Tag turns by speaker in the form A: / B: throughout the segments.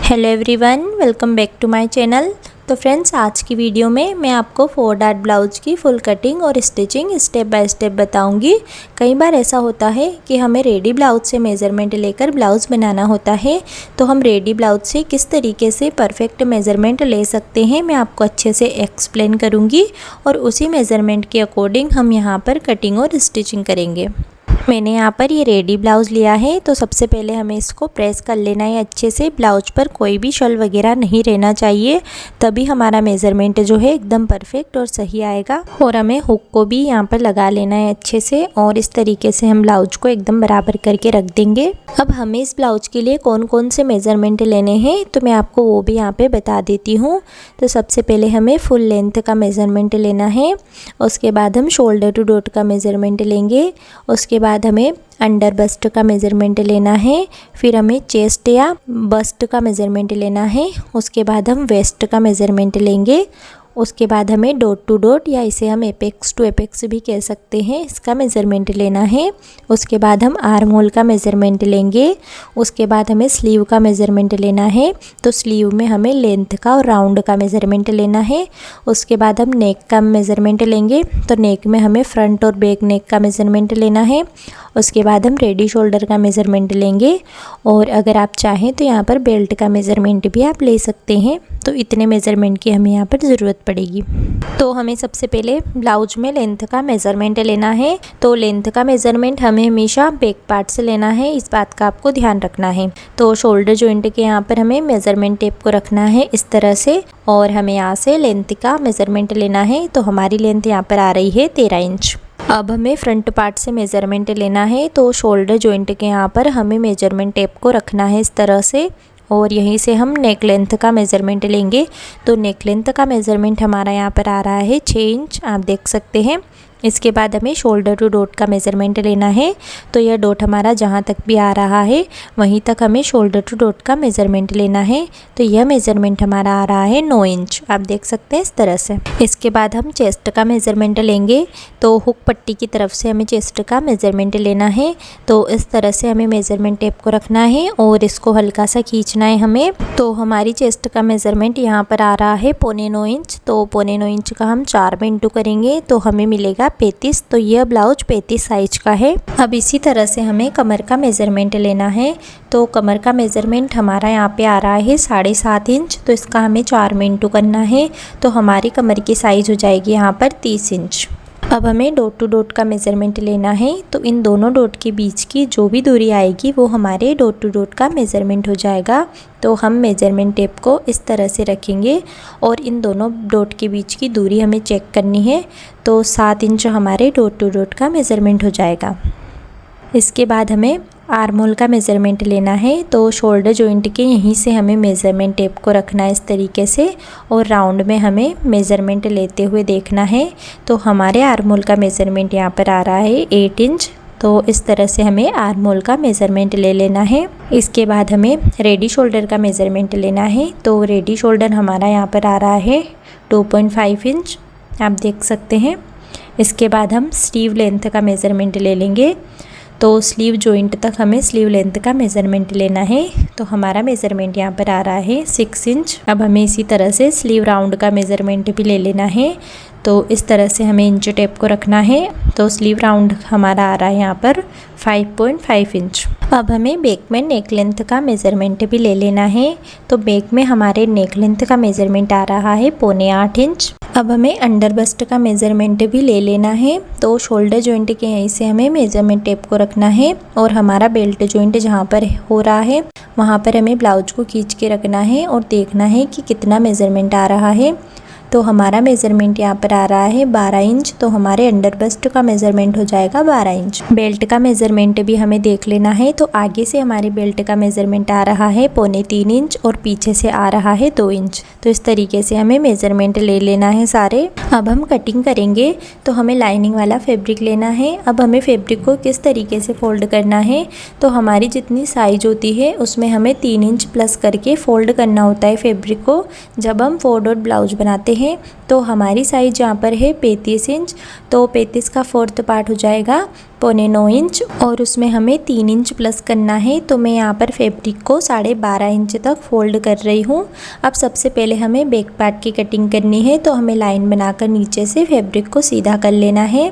A: Hello everyone, welcome back to my channel. तो friends, आज की वीडियो में मैं आपको 4 डार्ट ब्लाउज की फुल कटिंग और स्टिचिंग स्टेप बाय स्टेप बताऊंगी। कई बार ऐसा होता है कि हमें रेडी ब्लाउज से मेज़रमेंट लेकर ब्लाउज़ बनाना होता है, तो हम रेडी ब्लाउज से किस तरीके से परफेक्ट मेज़रमेंट ले सकते हैं मैं आपको अच्छे से एक्सप्लेन करूँगी और उसी मेज़रमेंट के अकॉर्डिंग हम यहाँ पर कटिंग और स्टिचिंग करेंगे। मैंने यहाँ पर ये रेडी ब्लाउज़ लिया है, तो सबसे पहले हमें इसको प्रेस कर लेना है अच्छे से। ब्लाउज पर कोई भी शल वगैरह नहीं रहना चाहिए, तभी हमारा मेज़रमेंट जो है एकदम परफेक्ट और सही आएगा। और हमें हुक को भी यहाँ पर लगा लेना है अच्छे से, और इस तरीके से हम ब्लाउज को एकदम बराबर करके रख देंगे। अब हमें इस ब्लाउज के लिए कौन कौन से मेज़रमेंट लेने हैं तो मैं आपको वो भी यहाँ पे बता देती हूँ। तो सबसे पहले हमें फुल लेंथ का मेज़रमेंट लेना है, उसके बाद हम शोल्डर टू डॉट का मेज़रमेंट लेंगे, उसके बाद हमें अंडर बस्ट का मेज़रमेंट लेना है, फिर हमें चेस्ट या बस्ट का मेज़रमेंट लेना है, उसके बाद हम वेस्ट का मेज़रमेंट लेंगे, उसके बाद हमें डॉट टू डॉट या इसे हम एपेक्स टू एपेक्स भी कह सकते हैं, इसका मेज़रमेंट लेना है। उसके बाद हम आर्म होल का मेज़रमेंट लेंगे, उसके बाद हमें स्लीव का मेज़रमेंट लेना है, तो स्लीव में हमें लेंथ का और राउंड का मेज़रमेंट लेना है। उसके बाद हम नेक का मेज़रमेंट लेंगे, तो नेक में हमें फ्रंट और बैक नेक का मेज़रमेंट लेना है। उसके बाद हम रेडी शोल्डर का मेज़रमेंट लेंगे, और अगर आप चाहें तो यहाँ पर बेल्ट का मेज़रमेंट भी आप ले सकते हैं। तो इतने मेज़रमेंट की हमें यहाँ पर ज़रूरत पड़ेगी। तो हमें सबसे पहले ब्लाउज में लेंथ का मेज़रमेंट लेना है। तो लेंथ का मेज़रमेंट हमें हमेशा बैक पार्ट से लेना है, इस बात का आपको ध्यान रखना है। तो शोल्डर जॉइंट के यहाँ पर हमें मेज़रमेंट टेप को रखना है इस तरह से, और हमें यहाँ से लेंथ का मेज़रमेंट लेना है। तो हमारी लेंथ यहाँ पर आ रही है 13 इंच। अब हमें फ्रंट पार्ट से मेज़रमेंट लेना है, तो शोल्डर जॉइंट के यहाँ पर हमें मेज़रमेंट टेप को रखना है इस तरह से, और यहीं से हम नेक लेंथ का मेज़रमेंट लेंगे। तो नेक लेंथ का मेज़रमेंट हमारा यहाँ पर आ रहा है 6 इंच, आप देख सकते हैं। इसके बाद हमें शोल्डर टू डॉट का मेज़रमेंट लेना है, तो यह डॉट हमारा जहाँ तक भी आ रहा है वहीं तक हमें शोल्डर टू डॉट का मेज़रमेंट लेना है। तो यह मेज़रमेंट हमारा आ रहा है 9 इंच, आप देख सकते हैं इस तरह से। इसके बाद हम चेस्ट का मेज़रमेंट लेंगे, तो हुक पट्टी की तरफ से हमें चेस्ट का मेज़रमेंट लेना है। तो इस तरह से हमें मेज़रमेंट टेप को रखना है और इसको हल्का सा खींचना है हमें। तो हमारी चेस्ट का मेज़रमेंट यहाँ पर आ रहा है 9.25 इंच, तो 9.25 इंच का हम 4 में इंटू करेंगे तो हमें मिलेगा 35। तो यह ब्लाउज 35 साइज का है। अब इसी तरह से हमें कमर का मेज़रमेंट लेना है, तो कमर का मेज़रमेंट हमारा यहाँ पे आ रहा है 7.5 इंच, तो इसका हमें 4 में इंटू करना है, तो हमारी कमर की साइज़ हो जाएगी यहाँ पर 30 इंच। अब हमें डॉट टू डॉट का मेज़रमेंट लेना है, तो इन दोनों डॉट के बीच की जो भी दूरी आएगी वो हमारे डॉट टू डॉट का मेज़रमेंट हो जाएगा। तो हम मेज़रमेंट टेप को इस तरह से रखेंगे और इन दोनों डॉट के बीच की दूरी हमें चेक करनी है। तो 7 इंच हमारे डॉट टू डॉट का मेज़रमेंट हो जाएगा। इसके बाद हमें आर्म होल का मेज़रमेंट लेना है, तो शोल्डर जॉइंट के यहीं से हमें मेज़रमेंट टेप को रखना है इस तरीके से, और राउंड में हमें मेज़रमेंट लेते हुए देखना है। तो हमारे आर्म होल का मेज़रमेंट यहाँ पर आ रहा है 8 इंच, तो इस तरह से हमें आर्म होल का मेज़रमेंट ले लेना है। इसके बाद हमें रेडी शोल्डर का मेज़रमेंट लेना है, तो रेडी शोल्डर हमारा यहाँ पर आ रहा है 2.5 इंच, आप देख सकते हैं। इसके बाद हम स्लीव लेंथ का मेज़रमेंट ले लेंगे, तो स्लीव जॉइंट तक हमें स्लीव लेंथ का मेज़रमेंट लेना है। तो हमारा मेज़रमेंट यहाँ पर आ रहा है 6 इंच। अब हमें इसी तरह से स्लीव राउंड का मेज़रमेंट भी ले लेना है, तो इस तरह से हमें इंच टेप को रखना है। तो स्लीव राउंड हमारा आ रहा है यहाँ पर 5.5 इंच। अब हमें बैक में नेक लेंथ का मेज़रमेंट भी ले लेना है, तो बैक में हमारे नेक लेंथ का मेज़रमेंट आ रहा है 7.25 इंच। अब हमें अंडर बस्ट का मेज़रमेंट भी ले लेना है, तो शोल्डर जॉइंट के यहीं से हमें मेज़रमेंट टेप को रखना है, और हमारा बेल्ट जॉइंट जहाँ पर हो रहा है वहाँ पर हमें ब्लाउज को खींच के रखना है और देखना है कि कितना मेज़रमेंट आ रहा है। तो हमारा मेज़रमेंट यहाँ पर आ रहा है 12 इंच, तो हमारे अंडर बस्ट का मेज़रमेंट हो जाएगा 12 इंच। बेल्ट का मेज़रमेंट भी हमें देख लेना है, तो आगे से हमारे बेल्ट का मेज़रमेंट आ रहा है 3.25 इंच और पीछे से आ रहा है 2 इंच। तो इस तरीके से हमें मेज़रमेंट ले लेना है सारे। अब हम कटिंग करेंगे, तो हमें लाइनिंग वाला फैब्रिक लेना है। अब हमें फैब्रिक को किस तरीके से फोल्ड करना है, तो हमारी जितनी साइज होती है उसमें हमें 3 इंच प्लस करके फोल्ड करना होता है फैब्रिक को, जब हम 4 डॉट ब्लाउज बनाते हैं हैं। तो हमारी साइज यहाँ पर है 35 इंच, तो 35 का 4th पार्ट हो जाएगा 9.25 इंच और उसमें हमें 3 इंच प्लस करना है। तो मैं यहाँ पर फैब्रिक को 12.5 इंच तक फोल्ड कर रही हूँ। अब सबसे पहले हमें बैक पार्ट की कटिंग करनी है, तो हमें लाइन बनाकर नीचे से फैब्रिक को सीधा कर लेना है।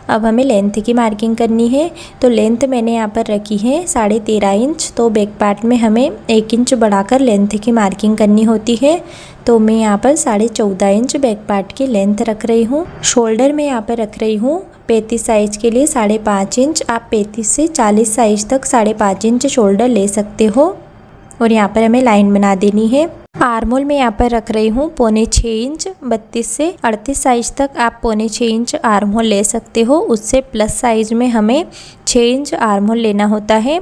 A: अब हमें लेंथ की मार्किंग करनी है, तो लेंथ मैंने यहाँ पर रखी है 13.5 इंच। तो बैक पार्ट में हमें 1 इंच बढ़ाकर लेंथ की मार्किंग करनी होती है। तो मैं यहाँ पर 14.5 इंच बैक पार्ट की लेंथ रख रही हूँ। शोल्डर में यहाँ पर रख रही हूँ 35 साइज के लिए 5.5 इंच। आप 35 से 40 साइज तक 5.5 इंच शोल्डर ले सकते हो। और यहाँ पर हमें लाइन बना देनी है। आर्मोल में यहाँ पर रख रही हूँ 6.25 इंच। 32 से 38 साइज तक आप 6.25 इंच आर्मोल ले सकते हो। उससे प्लस साइज में हमें 6 इंच आर्मोल लेना होता है।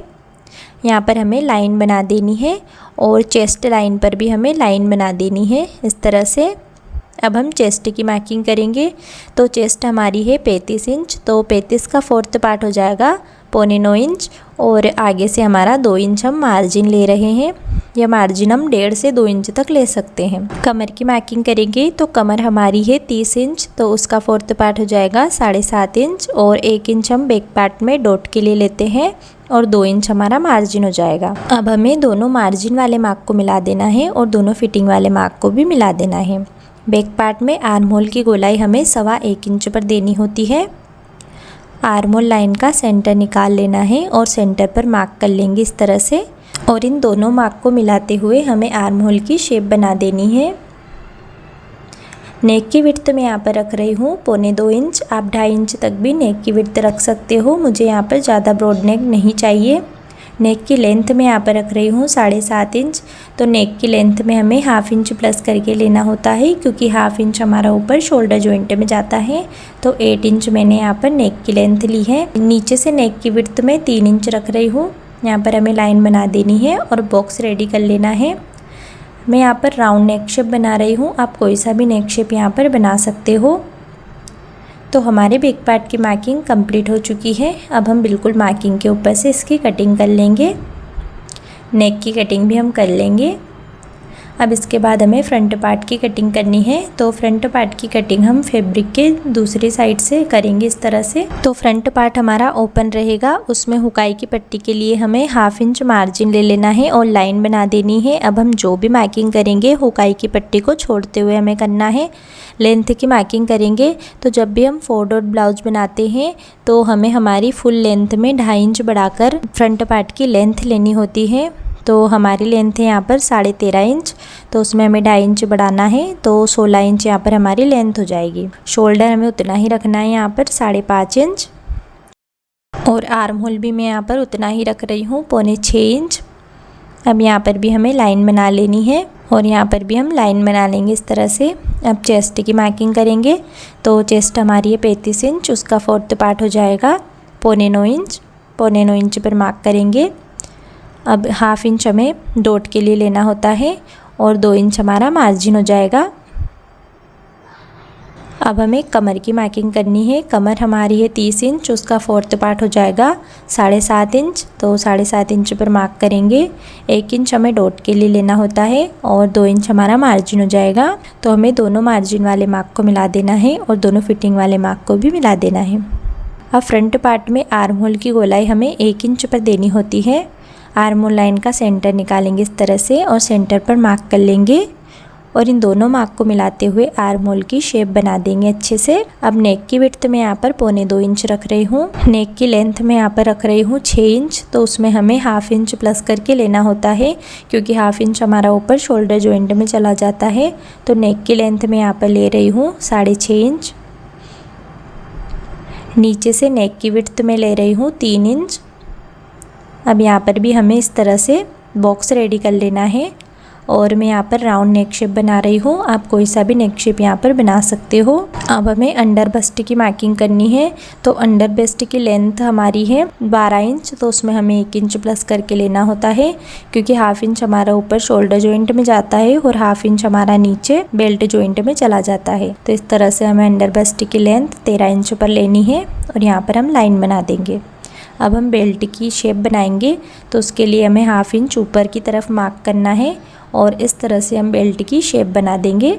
A: यहाँ पर हमें लाइन बना देनी है और चेस्ट लाइन पर भी हमें लाइन बना देनी है इस तरह से। अब हम चेस्ट की मार्किंग करेंगे। तो चेस्ट हमारी है 35 इंच, तो 35 का 4th पार्ट हो जाएगा 9.25 इंच और आगे से हमारा 2 इंच हम मार्जिन ले रहे हैं। यह मार्जिन हम 1.5 से 2 इंच तक ले सकते हैं। कमर की मार्किंग करेंगे, तो कमर हमारी है 30 इंच, तो उसका 4th पार्ट हो जाएगा 7.5 इंच और 1 इंच हम बैक पार्ट में डॉट के लिए लेते हैं और 2 इंच हमारा मार्जिन हो जाएगा। अब हमें दोनों मार्जिन वाले मार्क को मिला देना है और दोनों फिटिंग वाले मार्क को भी मिला देना है। बैक पार्ट में आर्म होल की गोलाई हमें 1.25 इंच पर देनी होती है। आर्म होल लाइन का सेंटर निकाल लेना है और सेंटर पर मार्क कर लेंगे इस तरह से। और इन दोनों मार्क को मिलाते हुए हमें आर्म होल की शेप बना देनी है। नेक की विड्थ मैं यहाँ पर रख रही हूँ 2.25 इंच। आप 2.5 इंच तक भी नेक की विड्थ रख सकते हो। मुझे यहाँ पर ज़्यादा ब्रॉड नेक नहीं चाहिए। नेक की लेंथ में यहाँ पर रख रही हूँ 7.5 इंच। तो नेक की लेंथ में हमें 1/2 इंच प्लस करके लेना होता है, क्योंकि 1/2 इंच हमारा ऊपर शोल्डर जॉइंट में जाता है। तो 8 इंच मैंने यहाँ पर नेक की लेंथ ली है। नीचे से नेक की विड्थ में 3 इंच रख रही हूँ। यहाँ पर हमें लाइन बना देनी है और बॉक्स रेडी कर लेना है। मैं यहाँ पर राउंड नेक शेप बना रही हूँ, आप कोई सा भी नेक शेप यहाँ पर बना सकते हो। तो हमारे बैक पार्ट की मार्किंग कंप्लीट हो चुकी है। अब हम बिल्कुल मार्किंग के ऊपर से इसकी कटिंग कर लेंगे। नेक की कटिंग भी हम कर लेंगे। अब इसके बाद हमें फ्रंट पार्ट की कटिंग करनी है। तो फ्रंट पार्ट की कटिंग हम फैब्रिक के दूसरी साइड से करेंगे इस तरह से। तो फ्रंट पार्ट हमारा ओपन रहेगा, उसमें हुकाई की पट्टी के लिए हमें 1/2 इंच मार्जिन ले लेना है और लाइन बना देनी है। अब हम जो भी मार्किंग करेंगे हुकाई की पट्टी को छोड़ते हुए हमें करना है। लेंथ की मार्किंग करेंगे, तो जब भी हम 4 डॉट ब्लाउज बनाते हैं तो हमें हमारी फुल लेंथ में 2.5 इंच बढ़ाकर फ्रंट पार्ट की लेंथ लेनी होती है। तो हमारी लेंथ है यहाँ पर 13.5 इंच, तो उसमें हमें 2.5 इंच बढ़ाना है। तो 16 इंच यहाँ पर हमारी लेंथ हो जाएगी। शोल्डर हमें उतना ही रखना है यहाँ पर 5.5 इंच और आर्म होल भी मैं यहाँ पर उतना ही रख रही हूँ 6.25 इंच। अब यहाँ पर भी हमें लाइन बना लेनी है और यहाँ पर भी हम लाइन बना लेंगे इस तरह से। अब चेस्ट की मार्किंग करेंगे। तो चेस्ट हमारी है 35 इंच, उसका 4th पार्ट हो जाएगा 9.25 इंच। 9.25 इंच पर मार्क करेंगे। अब 1/2 इंच हमें डॉट के लिए लेना होता है और 2 इंच हमारा मार्जिन हो जाएगा। अब हमें कमर की मार्किंग करनी है। कमर हमारी है 30 इंच, उसका 4th पार्ट हो जाएगा 7.5 इंच। तो 7.5 इंच पर मार्क करेंगे। 1 इंच हमें डॉट के लिए लेना होता है और 2 इंच हमारा मार्जिन हो जाएगा। तो हमें दोनों मार्जिन वाले मार्क को मिला देना है और दोनों फिटिंग वाले मार्क को भी मिला देना है। अब फ्रंट पार्ट में आर्म होल की गोलाई हमें 1 इंच पर देनी होती है। आर्म होल लाइन का सेंटर निकालेंगे इस तरह से और सेंटर पर मार्क कर लेंगे और इन दोनों मार्क को मिलाते हुए आर्म होल की शेप बना देंगे अच्छे से। अब नेक की विड्थ में यहाँ पर 2.25 इंच रख रही हूँ। नेक की लेंथ में यहाँ पर रख रही हूँ 6 इंच। तो उसमें हमें 1/2 इंच प्लस करके लेना होता है, क्योंकि 1/2 इंच हमारा ऊपर शोल्डर जॉइंट में चला जाता है। तो नेक की लेंथ में यहाँ पर ले रही हूँ 6.5 इंच। नीचे से नेक की विड्थ में ले रही हूँ 3 इंच। अब यहाँ पर भी हमें इस तरह से बॉक्स रेडी कर लेना है और मैं यहाँ पर राउंड नेक शेप बना रही हूँ। आप कोई सा भी नेक शेप यहाँ पर बना सकते हो। अब हमें अंडर बस्ट की मार्किंग करनी है। तो अंडर बस्ट की लेंथ हमारी है 12 इंच। तो उसमें हमें 1 इंच प्लस करके लेना होता है, क्योंकि 1/2 इंच हमारा ऊपर शोल्डर जॉइंट में जाता है और 1/2 इंच हमारा नीचे बेल्ट जॉइंट में चला जाता है। तो इस तरह से हमें अंडर बस्ट की लेंथ 13 इंच पर लेनी है और यहाँ पर हम लाइन बना देंगे। अब हम बेल्ट की शेप बनाएंगे, तो उसके लिए हमें 1/2 इंच ऊपर की तरफ मार्क करना है और इस तरह से हम बेल्ट की शेप बना देंगे।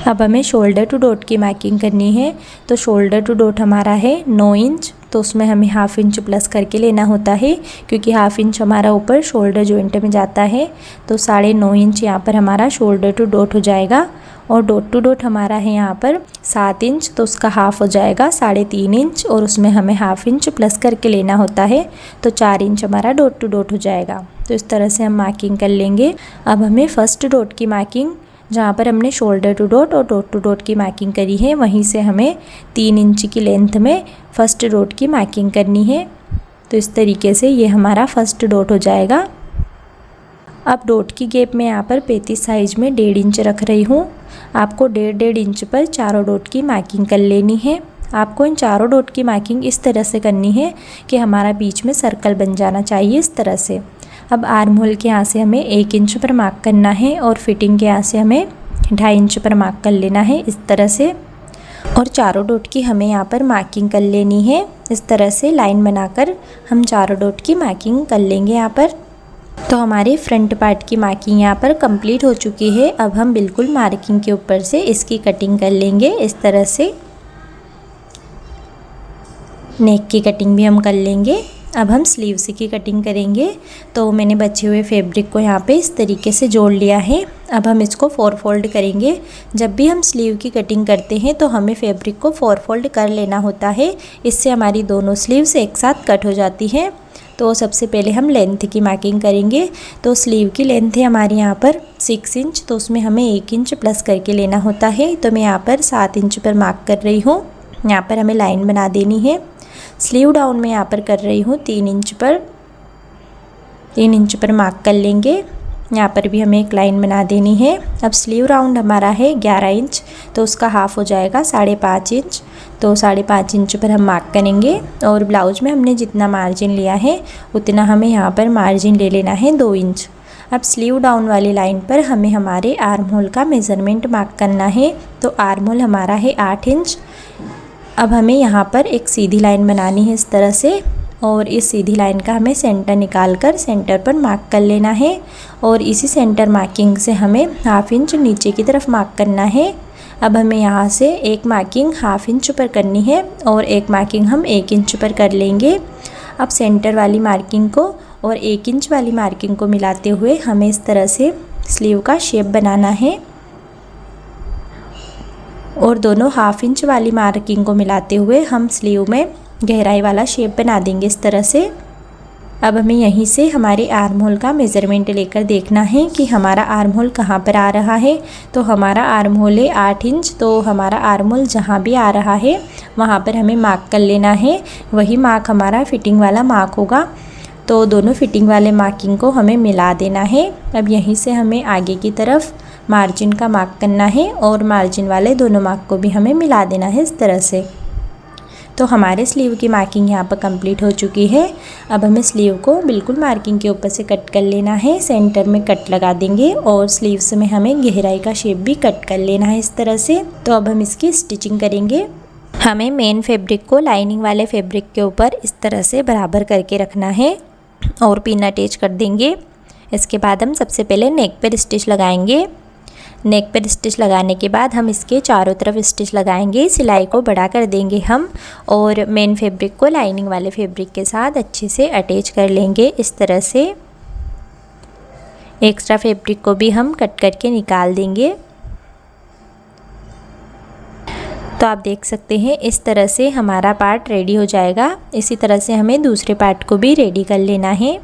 A: अब हमें शोल्डर टू डॉट की मार्किंग करनी है। तो शोल्डर टू डॉट हमारा है 9 इंच, तो उसमें हमें हाफ इंच प्लस करके लेना होता है क्योंकि हाफ इंच हमारा ऊपर शोल्डर जॉइंट में जाता है। तो 9.5 इंच यहाँ पर हमारा शोल्डर टू डॉट हो जाएगा। और डॉट टू डॉट हमारा है यहाँ पर 7 इंच, तो उसका हाफ हो जाएगा 3.5 इंच और उसमें हमें हाफ इंच प्लस करके लेना होता है। तो 4 इंच हमारा डॉट टू डॉट हो जाएगा। तो इस तरह से हम मार्किंग कर लेंगे। अब हमें फर्स्ट डॉट की मार्किंग, जहाँ पर हमने शोल्डर टू डॉट और डॉट टू डॉट की मार्किंग करी है, वहीं से हमें 3 इंच की लेंथ में फर्स्ट डॉट की मार्किंग करनी है। तो इस तरीके से ये हमारा फर्स्ट डॉट हो जाएगा। अब डॉट की गैप में यहाँ पर 35 साइज में 1.5 इंच रख रही हूँ। आपको 1.5 इंच पर चारों डॉट की मार्किंग कर लेनी है। आपको इन चारों डॉट की मार्किंग इस तरह से करनी है कि हमारा बीच में सर्कल बन जाना चाहिए, इस तरह से। अब आर्म होल के यहाँ से हमें 1 इंच पर मार्क करना है और फिटिंग के यहाँ से हमें 2.5 इंच पर मार्क कर लेना है, इस तरह से। और चारों डॉट की हमें यहाँ पर मार्किंग कर लेनी है। इस तरह से लाइन बनाकर हम चारों डॉट की मार्किंग कर लेंगे यहाँ पर। तो हमारी फ्रंट पार्ट की मार्किंग यहाँ पर कंप्लीट हो चुकी है। अब हम बिल्कुल मार्किंग के ऊपर से इसकी कटिंग कर लेंगे, इस तरह से। नेक की कटिंग भी हम कर लेंगे। अब हम स्लीव्स की कटिंग करेंगे। तो मैंने बचे हुए फैब्रिक को यहाँ पे इस तरीके से जोड़ लिया है। अब हम इसको 4 फोल्ड करेंगे। जब भी हम स्लीव की कटिंग करते हैं तो हमें फैब्रिक को 4 फोल्ड कर लेना होता है, इससे हमारी दोनों स्लीव्स एक साथ कट हो जाती हैं। तो सबसे पहले हम लेंथ की मार्किंग करेंगे। तो स्लीव की लेंथ है हमारी यहाँ पर 6 इंच, तो उसमें हमें 1 इंच प्लस करके लेना होता है। तो मैं यहाँ पर 7 इंच पर मार्क कर रही हूँ। यहाँ पर हमें लाइन बना देनी है। स्लीव डाउन में यहाँ पर कर रही हूँ 3 इंच पर, 3 इंच पर मार्क कर लेंगे। यहाँ पर भी हमें एक लाइन बना देनी है। अब स्लीव राउंड हमारा है 11 इंच, तो उसका हाफ हो जाएगा 5.5 इंच। तो 5.5 इंच पर हम मार्क करेंगे। और ब्लाउज में हमने जितना मार्जिन लिया है उतना हमें यहाँ पर मार्जिन ले लेना है 2 इंच। अब स्लीव डाउन वाली लाइन पर हमें हमारे आर्म होल का मेज़रमेंट मार्क करना है। तो आर्म होल हमारा है 8 इंच। अब हमें यहाँ पर एक सीधी लाइन बनानी है, इस तरह से। और इस सीधी लाइन का हमें सेंटर निकालकर सेंटर पर मार्क कर लेना है। और इसी सेंटर मार्किंग से हमें हाफ इंच नीचे की तरफ मार्क करना है। अब हमें यहाँ से एक मार्किंग हाफ इंच पर करनी है और एक मार्किंग हम 1 इंच पर कर लेंगे। अब सेंटर वाली मार्किंग को और 1 इंच वाली मार्किंग को मिलाते हुए हमें इस तरह से स्लीव का शेप बनाना है। और दोनों हाफ इंच वाली मार्किंग को मिलाते हुए हम स्लीव में गहराई वाला शेप बना देंगे, इस तरह से। अब हमें यहीं से हमारे आर्म होल का मेज़रमेंट लेकर देखना है कि हमारा आर्म होल कहाँ पर आ रहा है। तो हमारा आर्म होल है 8 इंच, तो हमारा आर्म होल जहाँ भी आ रहा है वहाँ पर हमें मार्क कर लेना है। वही मार्क हमारा फिटिंग वाला मार्क होगा। तो दोनों फिटिंग वाले मार्किंग को हमें मिला देना है। अब यहीं से हमें आगे की तरफ मार्जिन का मार्क करना है और मार्जिन वाले दोनों मार्क को भी हमें मिला देना है, इस तरह से। तो हमारे स्लीव की मार्किंग यहाँ पर कंप्लीट हो चुकी है। अब हमें स्लीव को बिल्कुल मार्किंग के ऊपर से कट कर लेना है। सेंटर में कट लगा देंगे और स्लीव्स में हमें गहराई का शेप भी कट कर लेना है, इस तरह से। तो अब हम इसकी स्टिचिंग करेंगे। हमें मेन फैब्रिक को लाइनिंग वाले फैब्रिक के ऊपर इस तरह से बराबर करके रखना है और पिन अटैच कर देंगे। इसके बाद हम सबसे पहले नेक पर स्टिच लगाएंगे। नेक पर स्टिच लगाने के बाद हम इसके चारों तरफ स्टिच लगाएंगे। सिलाई को बढ़ा कर देंगे हम और मेन फैब्रिक को लाइनिंग वाले फैब्रिक के साथ अच्छे से अटैच कर लेंगे, इस तरह से। एक्स्ट्रा फैब्रिक को भी हम कट करके निकाल देंगे। तो आप देख सकते हैं इस तरह से हमारा पार्ट रेडी हो जाएगा। इसी तरह से हमें दूसरे पार्ट को भी रेडी कर लेना है।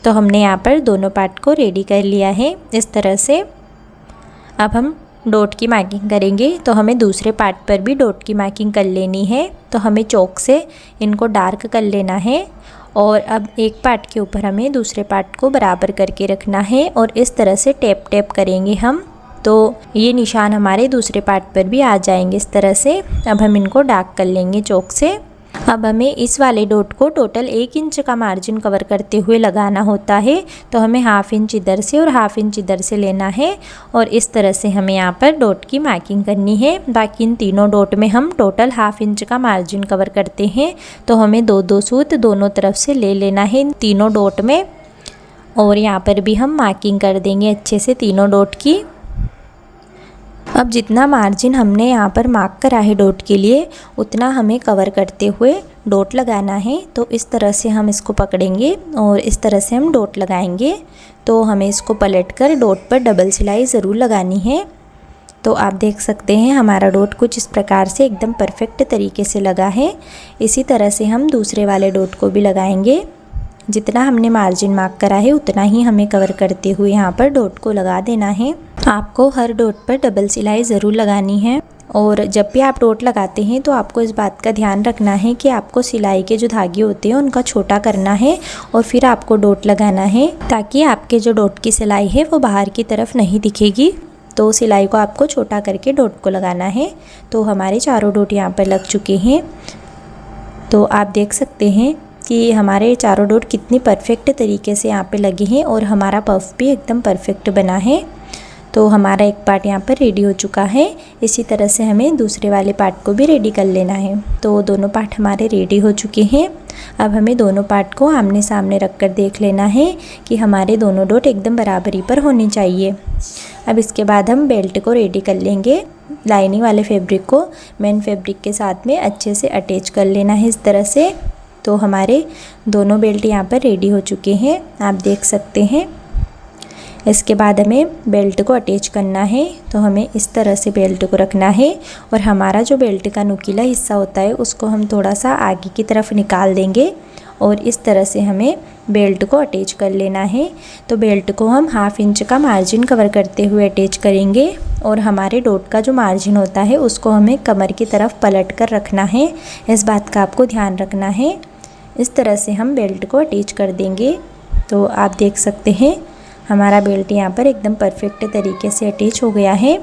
A: तो हमने यहाँ पर दोनों पार्ट को रेडी कर लिया है, इस तरह से। अब हम डॉट की मार्किंग करेंगे। तो हमें दूसरे पार्ट पर भी डॉट की मार्किंग कर लेनी है। तो हमें चॉक से इनको डार्क कर लेना है और अब एक पार्ट के ऊपर हमें दूसरे पार्ट को बराबर करके रखना है और इस तरह से टैप टैप करेंगे हम। तो ये निशान हमारे दूसरे पार्ट पर भी आ जाएंगे, इस तरह से। अब हम इनको डार्क कर लेंगे चॉक से। अब हमें इस वाले डॉट को टोटल 1 इंच का मार्जिन कवर करते हुए लगाना होता है। तो हमें हाफ इंच इधर से और हाफ इंच इधर से लेना है और इस तरह से हमें यहाँ पर डॉट की मार्किंग करनी है। बाकी इन तीनों डॉट में हम टोटल हाफ इंच का मार्जिन कवर करते हैं। तो हमें 2-2 सूत दोनों तरफ से ले लेना है इन तीनों डॉट में। और यहाँ पर भी हम मार्किंग कर देंगे अच्छे से तीनों डॉट की। अब जितना मार्जिन हमने यहाँ पर मार्क करा है डॉट के लिए उतना हमें कवर करते हुए डॉट लगाना है। तो इस तरह से हम इसको पकड़ेंगे और इस तरह से हम डॉट लगाएंगे। तो हमें इसको पलटकर डॉट पर डबल सिलाई ज़रूर लगानी है। तो आप देख सकते हैं हमारा डॉट कुछ इस प्रकार से एकदम परफेक्ट तरीके से लगा है। इसी तरह से हम दूसरे वाले डॉट को भी लगाएंगे। जितना हमने मार्जिन मार्क करा है उतना ही हमें कवर करते हुए यहाँ पर डॉट को लगा देना है। आपको हर डॉट पर डबल सिलाई ज़रूर लगानी है। और जब भी आप डॉट लगाते हैं तो आपको इस बात का ध्यान रखना है कि आपको सिलाई के जो धागे होते हैं उनका छोटा करना है और फिर आपको डॉट लगाना है, ताकि आपके जो डॉट की सिलाई है वो बाहर की तरफ नहीं दिखेगी। तो सिलाई को आपको छोटा करके डॉट को लगाना है। तो हमारे चारों डॉट यहाँ पर लग चुके हैं। तो आप देख सकते हैं कि हमारे चारों डॉट कितनी परफेक्ट तरीके से यहाँ पे लगे हैं और हमारा पफ भी एकदम परफेक्ट बना है। तो हमारा एक पार्ट यहाँ पर रेडी हो चुका है। इसी तरह से हमें दूसरे वाले पार्ट को भी रेडी कर लेना है। तो दोनों पार्ट हमारे रेडी हो चुके हैं। अब हमें दोनों पार्ट को आमने सामने रख कर देख लेना है कि हमारे दोनों डॉट एकदम बराबरी पर होनी चाहिए। अब इसके बाद हम बेल्ट को रेडी कर लेंगे। लाइनिंग वाले फैब्रिक को मेन फैब्रिक के साथ में अच्छे से अटैच कर लेना है इस तरह से। तो हमारे दोनों बेल्ट यहाँ पर रेडी हो चुके हैं, आप देख सकते हैं। इसके बाद हमें बेल्ट को अटैच करना है। तो हमें इस तरह से बेल्ट को रखना है और हमारा जो बेल्ट का नुकीला हिस्सा होता है उसको हम थोड़ा सा आगे की तरफ निकाल देंगे और इस तरह से हमें बेल्ट को अटैच कर लेना है। तो बेल्ट को हम 1/2 इंच का मार्जिन कवर करते हुए अटैच करेंगे और हमारे डॉट का जो मार्जिन होता है उसको हमें कमर की तरफ पलट कर रखना है। इस बात का आपको ध्यान रखना है। इस तरह से हम बेल्ट को अटैच कर देंगे। तो आप देख सकते हैं हमारा बेल्ट यहाँ पर एकदम परफेक्ट तरीके से अटैच हो गया है।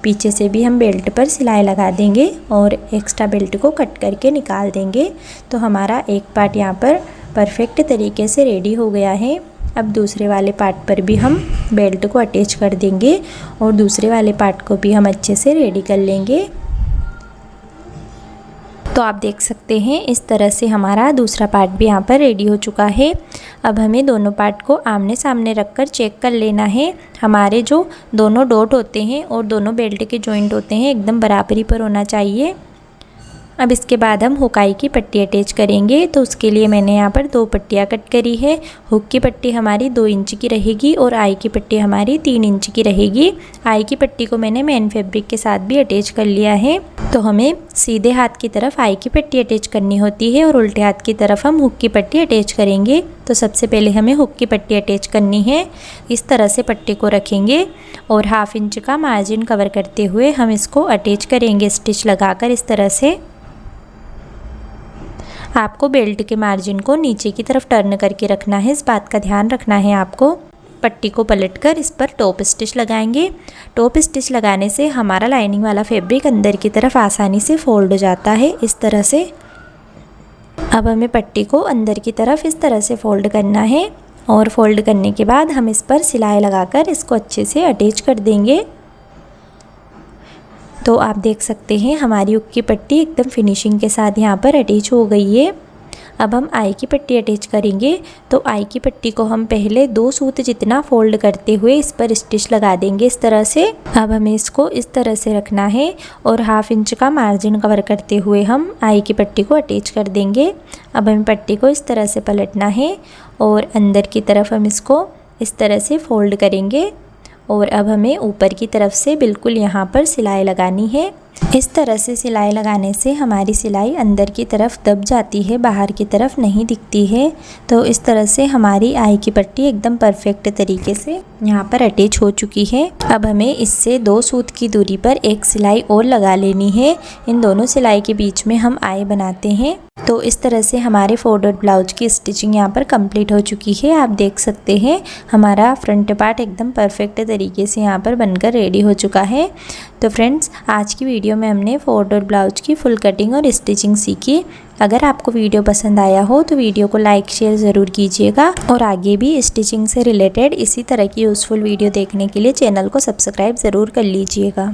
A: पीछे से भी हम बेल्ट पर सिलाई लगा देंगे और एक्स्ट्रा बेल्ट को कट करके निकाल देंगे। तो हमारा एक पार्ट यहाँ पर परफेक्ट तरीके से रेडी हो गया है। अब दूसरे वाले पार्ट पर भी हम बेल्ट को अटैच कर देंगे और दूसरे वाले पार्ट को भी हम अच्छे से रेडी कर लेंगे। तो आप देख सकते हैं इस तरह से हमारा दूसरा पार्ट भी यहाँ पर रेडी हो चुका है। अब हमें दोनों पार्ट को आमने सामने रखकर चेक कर लेना है। हमारे जो दोनों डॉट होते हैं और दोनों बेल्ट के जॉइंट होते हैं एकदम बराबरी पर होना चाहिए। अब इसके बाद हम हुकाई की पट्टी अटैच करेंगे। तो उसके लिए मैंने यहाँ पर 2 पट्टियाँ कट करी है। हुक की पट्टी हमारी 2 इंच की रहेगी और आई की पट्टी हमारी 3 इंच की रहेगी। आई की पट्टी को मैंने मेन फैब्रिक के साथ भी अटैच कर लिया है। तो हमें सीधे हाथ की तरफ आई की पट्टी अटैच करनी होती है और उल्टे हाथ की तरफ हम हुक की पट्टी अटैच करेंगे। तो सबसे पहले हमें हुक की पट्टी अटैच करनी है। इस तरह से पट्टी को रखेंगे और 1/2 इंच का मार्जिन कवर करते हुए हम इसको अटैच करेंगे स्टिच लगाकर इस तरह से। आपको बेल्ट के मार्जिन को नीचे की तरफ टर्न करके रखना है, इस बात का ध्यान रखना है आपको। पट्टी को पलटकर इस पर टॉप स्टिच लगाएंगे। टॉप स्टिच लगाने से हमारा लाइनिंग वाला फैब्रिक अंदर की तरफ आसानी से फोल्ड हो जाता है इस तरह से। अब हमें पट्टी को अंदर की तरफ इस तरह से फोल्ड करना है और फोल्ड करने के बाद हम इस पर सिलाई लगाकर इसको अच्छे से अटैच कर देंगे। तो आप देख सकते हैं हमारी हुक की पट्टी एकदम फिनिशिंग के साथ यहाँ पर अटैच हो गई है। अब हम आई की पट्टी अटैच करेंगे। तो आई की पट्टी को हम पहले 2 सूत जितना फोल्ड करते हुए इस पर स्टिच लगा देंगे इस तरह से। अब हमें इसको इस तरह से रखना है और 1/2 इंच का मार्जिन कवर करते हुए हम आई की पट्टी को अटैच कर देंगे। अब हमें पट्टी को इस तरह से पलटना है और अंदर की तरफ हम इसको इस तरह से फोल्ड करेंगे और अब हमें ऊपर की तरफ से बिल्कुल यहाँ पर सिलाई लगानी है। इस तरह से सिलाई लगाने से हमारी सिलाई अंदर की तरफ दब जाती है, बाहर की तरफ नहीं दिखती है। तो इस तरह से हमारी आई की पट्टी एकदम परफेक्ट तरीके से यहाँ पर अटैच हो चुकी है। अब हमें इससे 2 सूत की दूरी पर एक सिलाई और लगा लेनी है। इन दोनों सिलाई के बीच में हम आई बनाते हैं। तो इस तरह से हमारे 4 डॉट ब्लाउज की स्टिचिंग यहाँ पर कंप्लीट हो चुकी है। आप देख सकते हैं हमारा फ्रंट पार्ट एकदम परफेक्ट तरीके से यहाँ पर बनकर रेडी हो चुका है। तो फ्रेंड्स, आज की वीडियो में हमने 4 डॉट ब्लाउज की फुल कटिंग और स्टिचिंग सीखी। अगर आपको वीडियो पसंद आया हो तो वीडियो को लाइक शेयर ज़रूर कीजिएगा और आगे भी स्टिचिंग से रिलेटेड इसी तरह की यूज़फुल वीडियो देखने के लिए चैनल को सब्सक्राइब ज़रूर कर लीजिएगा।